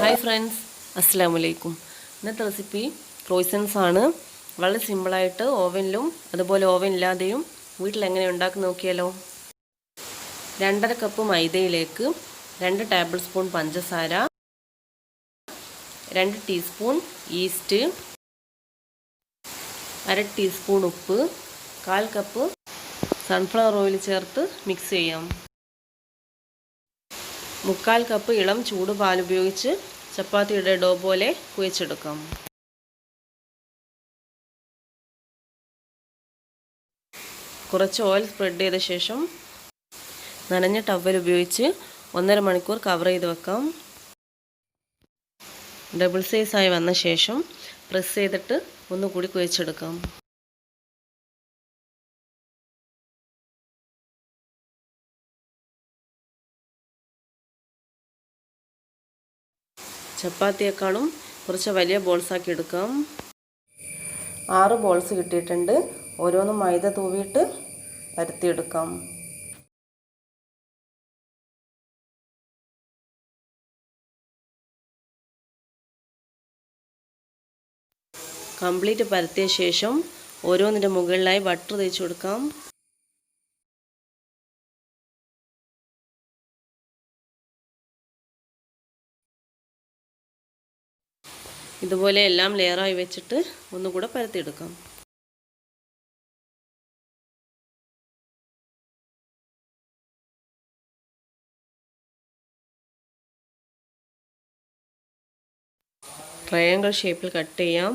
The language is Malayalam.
ഹായ് ഫ്രണ്ട്സ്, അസ്സലാമു അലൈക്കും. ഇന്നത്തെ റെസിപ്പി ക്രോയിസൻസ് ആണ്. വളരെ സിമ്പിളായിട്ട് ഓവനിലും അതുപോലെ ഓവൻ ഇല്ലാതെയും വീട്ടിൽ എങ്ങനെ ഉണ്ടാക്കി നോക്കിയാലോ. 2.5 കപ്പ് മൈദയിലേക്ക് 2 ടേബിൾ സ്പൂൺ പഞ്ചസാര, 2 ടീസ്പൂൺ ഈസ്റ്റ്, 1/2 ടീസ്പൂൺ ഉപ്പ്, 1/4 കപ്പ് സൺഫ്ലവർ ഓയിൽ ചേർത്ത് മിക്സ് ചെയ്യാം. 1/4 കപ്പ് ഇളം ചൂടുപാൽ ഉപയോഗിച്ച് ചപ്പാത്തിയുടെ ഡോ പോലെ കുഴച്ചെടുക്കാം. കുറച്ച് ഓയിൽ സ്പ്രെഡ് ചെയ്ത ശേഷം നനഞ്ഞ ടവൽ ഉപയോഗിച്ച് 1.5 മണിക്കൂർ കവർ ചെയ്ത് വെക്കാം. ഡബിൾ സൈസായി വന്ന ശേഷം പ്രസ് ചെയ്തിട്ട് ഒന്നുകൂടി കുഴച്ചെടുക്കാം. ചപ്പാത്തിയേക്കാളും കുറച്ച് വലിയ ബോൾസാക്കി എടുക്കാം. 6 ബോൾസ് കിട്ടിയിട്ടുണ്ട്. ഓരോന്നും മൈദ തൂവിയിട്ട് പരത്തിയെടുക്കാം. കംപ്ലീറ്റ് പരത്തിയ ശേഷം ഓരോന്നിൻ്റെ മുകളിലായി ബട്ടർ തേച്ച് കൊടുക്കാം. ഇതുപോലെ എല്ലാം ലെയറായി വെച്ചിട്ട് ഒന്നുകൂടെ പരത്തിയെടുക്കാം. ട്രയാങ്കിൾ ഷേപ്പിൽ കട്ട് ചെയ്യാം.